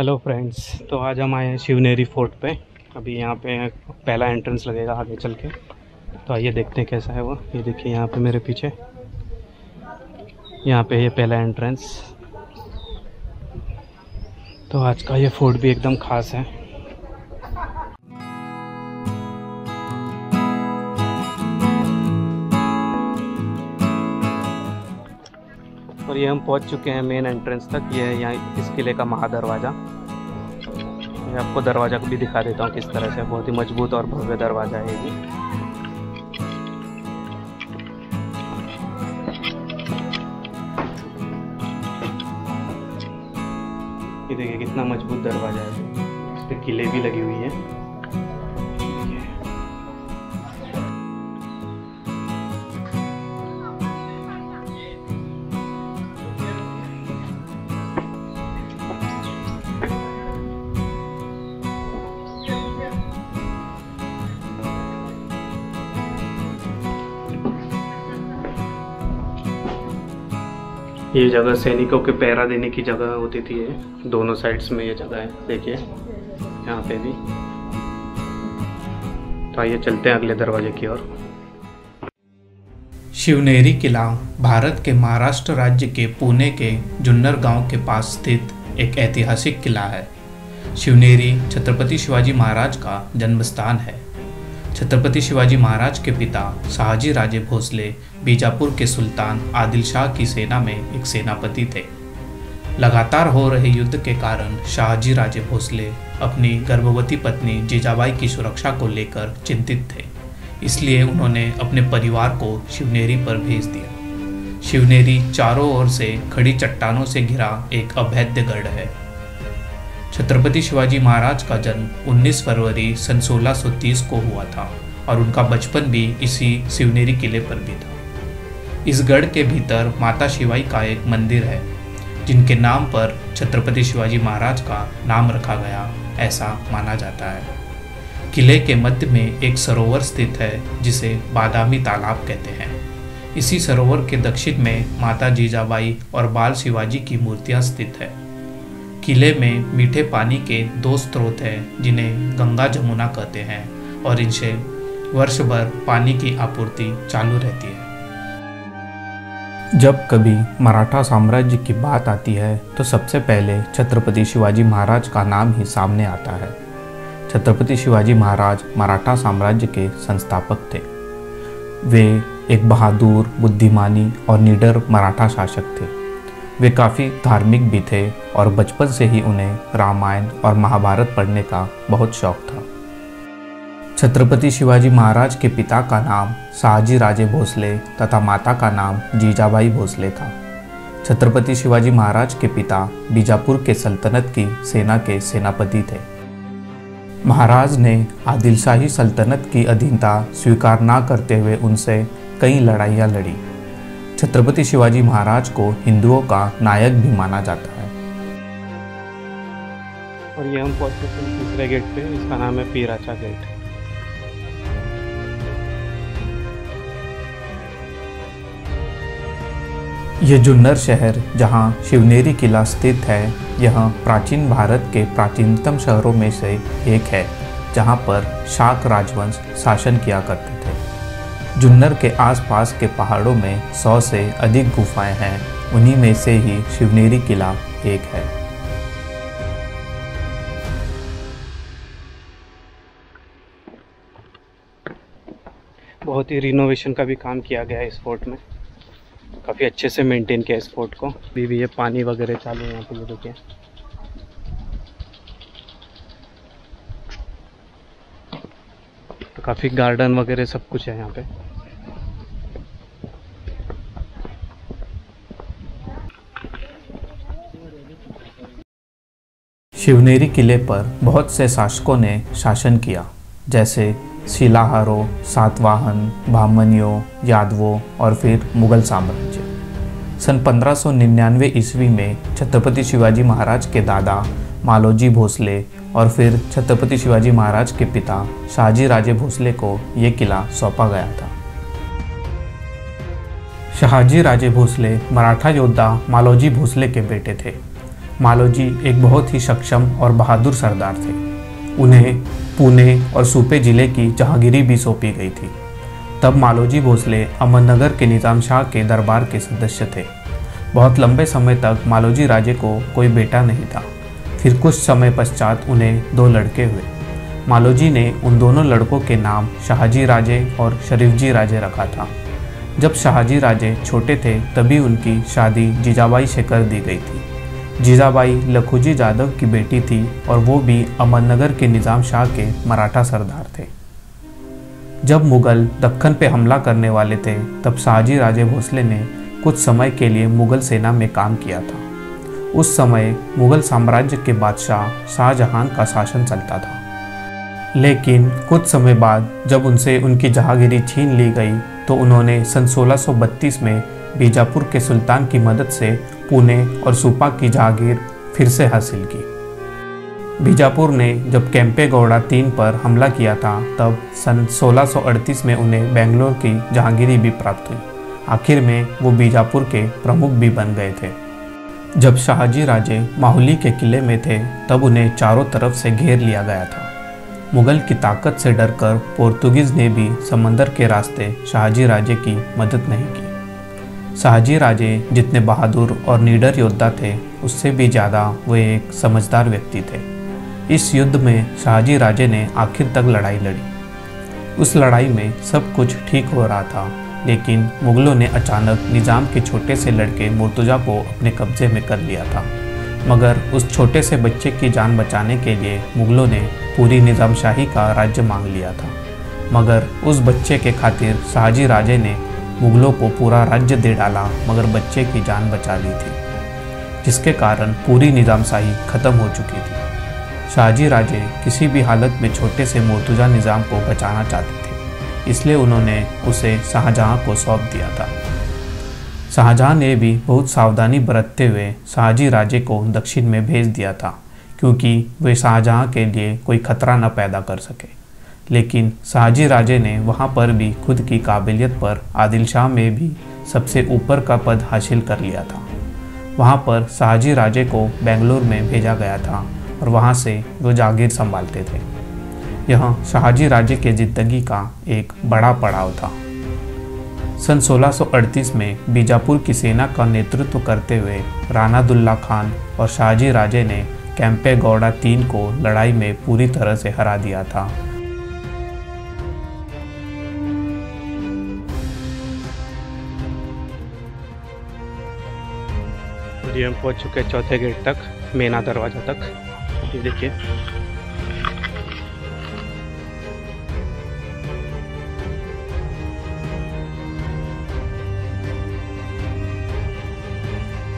Hello friends, तो आज हम आए हैं शिवनेरी फोर्ट पे। अभी यहाँ पे पहला एंट्रेंस लगेगा आगे चल के, तो आइए देखते हैं कैसा है वो। ये देखिए यहाँ पे मेरे पीछे, यहाँ पे ये पहला एंट्रेंस। तो आज का ये फोर्ट भी एकदम ख़ास है। और ये हम पहुंच चुके हैं मेन एंट्रेंस तक। ये है यहाँ इस किले का महादरवाज़ा। मैं आपको दरवाज़ा को भी दिखा देता हूँ किस तरह से। बहुत ही मजबूत और भव्य दरवाज़ा है ये भी। ये देखिए कितना मजबूत दरवाज़ा है। इस पे किले भी लगी हुई है। ये जगह सैनिकों के पहरा देने की जगह होती थी। ये दोनों साइड्स में ये जगह है, देखिए यहाँ पे भी। तो आइए चलते हैं अगले दरवाजे की ओर। शिवनेरी किला भारत के महाराष्ट्र राज्य के पुणे के जुन्नर गांव के पास स्थित एक ऐतिहासिक किला है। शिवनेरी छत्रपति शिवाजी महाराज का जन्म स्थान है। छत्रपति शिवाजी महाराज के पिता शहाजी राजे भोसले बीजापुर के सुल्तान आदिल शाह की सेना में एक सेनापति थे। लगातार हो रहे युद्ध के कारण शहाजी राजे भोसले अपनी गर्भवती पत्नी जीजाबाई की सुरक्षा को लेकर चिंतित थे। इसलिए उन्होंने अपने परिवार को शिवनेरी पर भेज दिया। शिवनेरी चारों ओर से खड़ी चट्टानों से घिरा एक अभेद्य गढ़ है। छत्रपति शिवाजी महाराज का जन्म 19 फरवरी सन 1630 को हुआ था और उनका बचपन भी इसी शिवनेरी किले पर भी था। इस गढ़ के भीतर माता शिवाई का एक मंदिर है, जिनके नाम पर छत्रपति शिवाजी महाराज का नाम रखा गया, ऐसा माना जाता है। किले के मध्य में एक सरोवर स्थित है जिसे बादामी तालाब कहते हैं। इसी सरोवर के दक्षिण में माता जीजाबाई और बाल शिवाजी की मूर्तियां स्थित है। किले में मीठे पानी के 2 स्रोत हैं, जिन्हें गंगा जमुना कहते हैं, और इनसे वर्ष भर पानी की आपूर्ति चालू रहती है। जब कभी मराठा साम्राज्य की बात आती है तो सबसे पहले छत्रपति शिवाजी महाराज का नाम ही सामने आता है। छत्रपति शिवाजी महाराज मराठा साम्राज्य के संस्थापक थे। वे एक बहादुर, बुद्धिमानी और निडर मराठा शासक थे। वे काफ़ी धार्मिक भी थे और बचपन से ही उन्हें रामायण और महाभारत पढ़ने का बहुत शौक था। छत्रपति शिवाजी महाराज के पिता का नाम शहाजी राजे भोसले तथा माता का नाम जीजाबाई भोसले था। छत्रपति शिवाजी महाराज के पिता बीजापुर के सल्तनत की सेना के सेनापति थे। महाराज ने आदिल शाही सल्तनत की अधीनता स्वीकार न करते हुए उनसे कई लड़ाइयाँ लड़ी। छत्रपति शिवाजी महाराज को हिंदुओं का नायक भी माना जाता है। और ये हम पहुंच चुके हैं तीसरे गेट पे। इसका नाम है पीराचा गेट। यह जुन्नर शहर जहां शिवनेरी किला स्थित है, यह प्राचीन भारत के प्राचीनतम शहरों में से एक है, जहां पर शाक राजवंश शासन किया करते थे। जुन्नर के आसपास के पहाड़ों में 100 से अधिक गुफाएं हैं। उन्हीं में से ही शिवनेरी किला एक है। बहुत ही रिनोवेशन का भी काम किया गया है इस फोर्ट में। काफ़ी अच्छे से मेंटेन किया इस फोर्ट को। अभी भी ये पानी वगैरह चालू है यहाँ पे, ये देखिए। तो काफ़ी गार्डन वगैरह सब कुछ है यहाँ पे। शिवनेरी किले पर बहुत से शासकों ने शासन किया, जैसे शिलाहारों, सातवाहन, भामनियों, यादवों और फिर मुगल साम्राज्य। सन 1599 ईस्वी में छत्रपति शिवाजी महाराज के दादा मालोजी भोसले और फिर छत्रपति शिवाजी महाराज के पिता शहाजी राजे भोसले को ये किला सौंपा गया था। शहाजी राजे भोसले मराठा योद्धा मालोजी भोसले के बेटे थे। मालोजी एक बहुत ही सक्षम और बहादुर सरदार थे। उन्हें पुणे और सूपे जिले की जहांगीरी भी सौंपी गई थी। तब मालोजी भोसले अहमदनगर के निजाम शाह के दरबार के सदस्य थे। बहुत लंबे समय तक मालोजी राजे को कोई बेटा नहीं था। फिर कुछ समय पश्चात उन्हें 2 लड़के हुए। मालोजी ने उन दोनों लड़कों के नाम शाहजी राजे और शरीफजी राजे रखा था। जब शाहजी राजे छोटे थे तभी उनकी शादी जीजाबाई से कर दी गई थी। जीजाबाई लखुजी जादव की बेटी थी और वो भी अहमदनगर के निजाम शाह के मराठा सरदार थे। जब मुगल दक्कन पे हमला करने वाले थे तब शाहजी राजे भोसले ने कुछ समय के लिए मुगल सेना में काम किया था। उस समय मुगल साम्राज्य के बादशाह शाहजहां का शासन चलता था। लेकिन कुछ समय बाद जब उनसे उनकी जहांगीरी छीन ली गई तो उन्होंने सन 1632 में बीजापुर के सुल्तान की मदद से पुणे और सूपा की जहांगीर फिर से हासिल की। बीजापुर ने जब केम्पे गौड़ा III पर हमला किया था तब सन 1638 में उन्हें बेंगलोर की जहांगीरी भी प्राप्त हुई। आखिर में वो बीजापुर के प्रमुख भी बन गए थे। जब शाहजी राजे माहुली के किले में थे तब उन्हें चारों तरफ से घेर लिया गया था। मुगल की ताकत से डरकर पोर्तुगीज़ ने भी समंदर के रास्ते शाहजी राजे की मदद नहीं की। शाहजी राजे जितने बहादुर और निडर योद्धा थे उससे भी ज़्यादा वे एक समझदार व्यक्ति थे। इस युद्ध में शाहजी राजे ने आखिर तक लड़ाई लड़ी। उस लड़ाई में सब कुछ ठीक हो रहा था, लेकिन मुगलों ने अचानक निज़ाम के छोटे से लड़के मुर्तज़ा को अपने कब्जे में कर लिया था। मगर उस छोटे से बच्चे की जान बचाने के लिए मुगलों ने पूरी निज़ामशाही का राज्य मांग लिया था। मगर उस बच्चे के खातिर शाहजी राजे ने मुगलों को पूरा राज्य दे डाला मगर बच्चे की जान बचा ली थी, जिसके कारण पूरी निज़ामशाही खत्म हो चुकी थी। शाहजी राजे किसी भी हालत में छोटे से मुर्तज़ा निज़ाम को बचाना चाहते थे, इसलिए उन्होंने उसे शाहजहां को सौंप दिया था। शाहजहां ने भी बहुत सावधानी बरतते हुए शाहजी राजे को दक्षिण में भेज दिया था, क्योंकि वे शाहजहां के लिए कोई खतरा न पैदा कर सके। लेकिन शाहजी राजे ने वहां पर भी खुद की काबिलियत पर आदिल शाह में भी सबसे ऊपर का पद हासिल कर लिया था। वहां पर शाहजी राजे को बेंगलोर में भेजा गया था और वहां से वो जागीर संभालते थे। यह शाहजी राजे के ज़िंदगी का एक बड़ा पड़ाव था। सन 1638 में बीजापुर की सेना का नेतृत्व करते हुए राणा दुल्ला खान और शाहजी राजे ने केम्पे गौड़ा III को लड़ाई में पूरी तरह से हरा दिया था। ये हम पहुंच चुके हैं चौथे गेट तक, मेना दरवाजा तक। ये देखिए,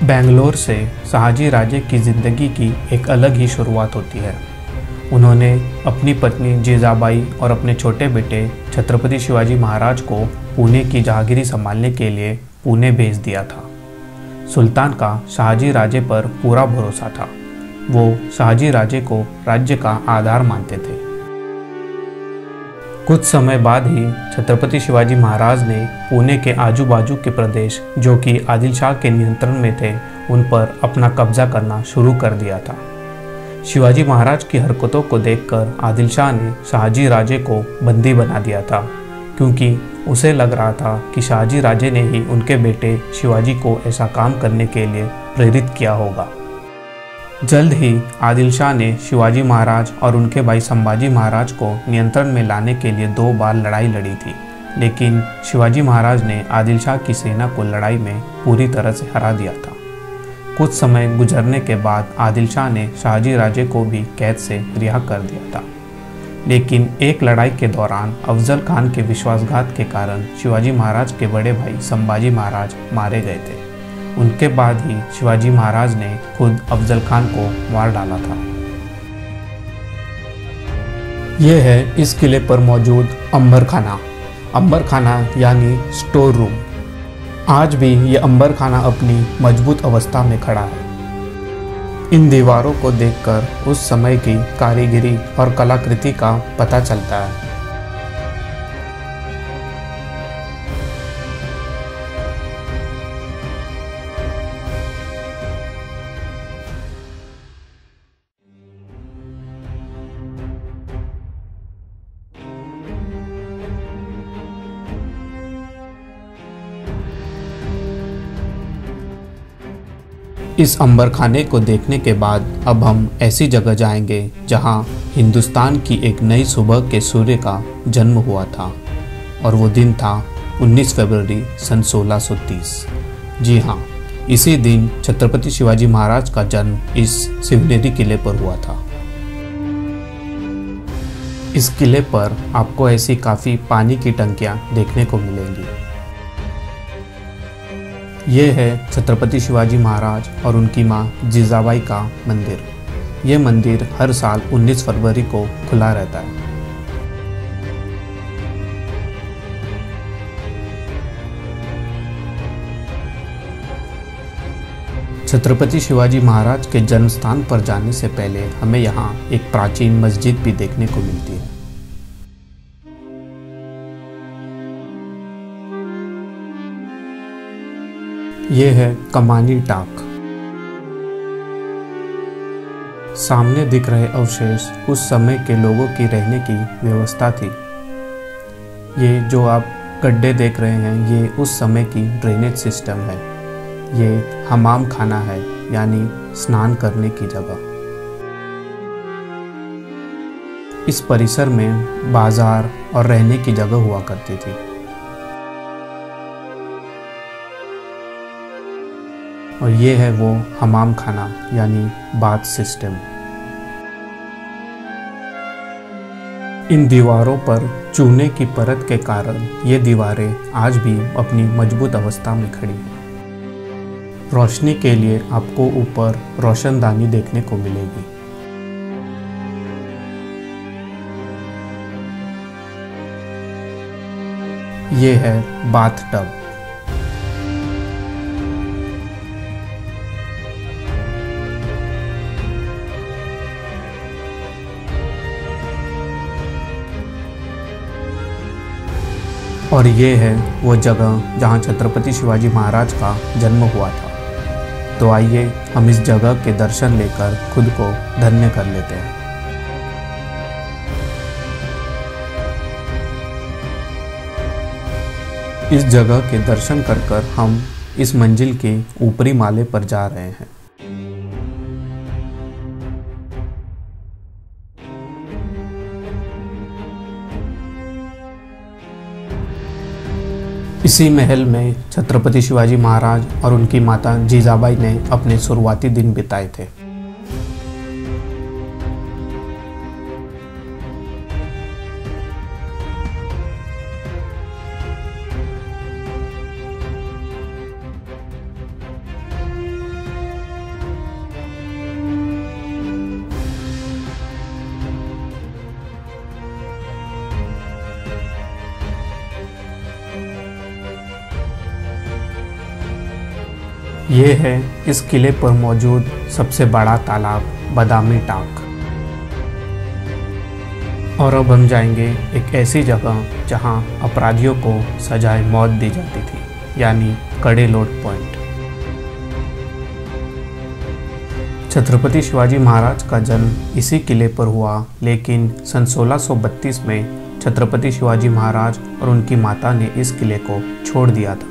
बेंगलोर से शाहजी राजे की ज़िंदगी की एक अलग ही शुरुआत होती है। उन्होंने अपनी पत्नी जीजाबाई और अपने छोटे बेटे छत्रपति शिवाजी महाराज को पुणे की जहांगीरी संभालने के लिए पुणे भेज दिया था। सुल्तान का शाहजी राजे पर पूरा भरोसा था। वो शाहजी राजे को राज्य का आधार मानते थे। कुछ समय बाद ही छत्रपति शिवाजी महाराज ने पुणे के आजू बाजू के प्रदेश जो कि आदिल शाह के नियंत्रण में थे उन पर अपना कब्जा करना शुरू कर दिया था। शिवाजी महाराज की हरकतों को देखकर आदिल शाह ने शाहजी राजे को बंदी बना दिया था, क्योंकि उसे लग रहा था कि शाहजी राजे ने ही उनके बेटे शिवाजी को ऐसा काम करने के लिए प्रेरित किया होगा। जल्द ही आदिल शाह ने शिवाजी महाराज और उनके भाई संभाजी महाराज को नियंत्रण में लाने के लिए 2 बार लड़ाई लड़ी थी, लेकिन शिवाजी महाराज ने आदिल शाह की सेना को लड़ाई में पूरी तरह से हरा दिया था। कुछ समय गुजरने के बाद आदिल शाह ने शाहजी राजे को भी कैद से रिहा कर दिया था। लेकिन एक लड़ाई के दौरान अफजल खान के विश्वासघात के कारण शिवाजी महाराज के बड़े भाई संभाजी महाराज मारे गए थे। उनके बाद ही शिवाजी महाराज ने खुद अफजल खान को मार डाला था। यह है इस किले पर मौजूद अंबर खाना। अंबर खाना यानी स्टोर रूम। आज भी ये अंबर खाना अपनी मजबूत अवस्था में खड़ा है। इन दीवारों को देखकर उस समय की कारीगरी और कलाकृति का पता चलता है। इस अंबरखाने को देखने के बाद अब हम ऐसी जगह जाएंगे जहां हिंदुस्तान की एक नई सुबह के सूर्य का जन्म हुआ था और वो दिन था 19 फरवरी सन 1630। जी हाँ, इसी दिन छत्रपति शिवाजी महाराज का जन्म इस शिवनेरी किले पर हुआ था। इस किले पर आपको ऐसी काफ़ी पानी की टंकियाँ देखने को मिलेंगी। ये है छत्रपति शिवाजी महाराज और उनकी माँ जिजाबाई का मंदिर। ये मंदिर हर साल 19 फरवरी को खुला रहता है। छत्रपति शिवाजी महाराज के जन्म स्थान पर जाने से पहले हमें यहाँ एक प्राचीन मस्जिद भी देखने को मिलती है। ये है कमानी टाक। सामने दिख रहे अवशेष उस समय के लोगों की रहने की व्यवस्था थी। ये जो आप गड्ढे देख रहे हैं ये उस समय की ड्रेनेज सिस्टम है। ये हमाम खाना है, यानी स्नान करने की जगह। इस परिसर में बाजार और रहने की जगह हुआ करती थी। और ये है वो हमाम खाना यानी बाथ सिस्टम। इन दीवारों पर चूने की परत के कारण ये दीवारें आज भी अपनी मजबूत अवस्था में खड़ी हैं। रोशनी के लिए आपको ऊपर रोशनदानी देखने को मिलेगी। ये है बाथ टब। और ये है वो जगह जहाँ छत्रपति शिवाजी महाराज का जन्म हुआ था। तो आइए हम इस जगह के दर्शन लेकर खुद को धन्य कर लेते हैं। इस जगह के दर्शन कर हम इस मंजिल के ऊपरी माले पर जा रहे हैं। इसी महल में छत्रपति शिवाजी महाराज और उनकी माता जिजाबाई ने अपने शुरुआती दिन बिताए थे। ये है इस किले पर मौजूद सबसे बड़ा तालाब बादामी टाक। और अब हम जाएंगे एक ऐसी जगह जहां अपराधियों को सजाए मौत दी जाती थी, यानी कड़े लोड पॉइंट। छत्रपति शिवाजी महाराज का जन्म इसी किले पर हुआ, लेकिन सन 1632 में छत्रपति शिवाजी महाराज और उनकी माता ने इस किले को छोड़ दिया था।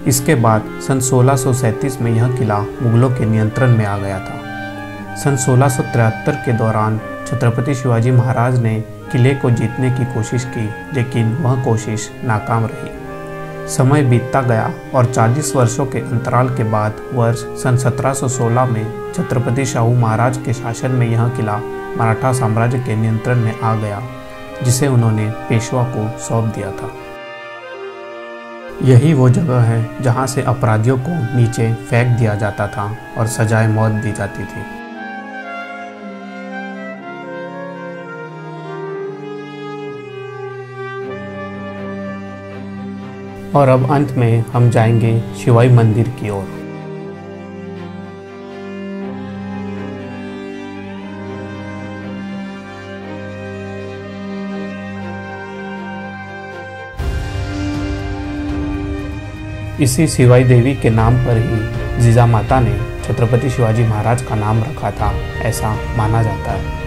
इसके बाद सन 1637 में यह किला मुगलों के नियंत्रण में आ गया था। सन 1673 के दौरान छत्रपति शिवाजी महाराज ने किले को जीतने की कोशिश की, लेकिन वह कोशिश नाकाम रही। समय बीतता गया और 40 वर्षों के अंतराल के बाद वर्ष सन 1716 में छत्रपति शाहू महाराज के शासन में यह किला मराठा साम्राज्य के नियंत्रण में आ गया, जिसे उन्होंने पेशवा को सौंप दिया था। यही वो जगह है जहाँ से अपराधियों को नीचे फेंक दिया जाता था और सजाए मौत दी जाती थी। और अब अंत में हम जाएंगे शिवाई मंदिर की ओर। इसी शिवाई देवी के नाम पर ही जीजा माता ने छत्रपति शिवाजी महाराज का नाम रखा था, ऐसा माना जाता है।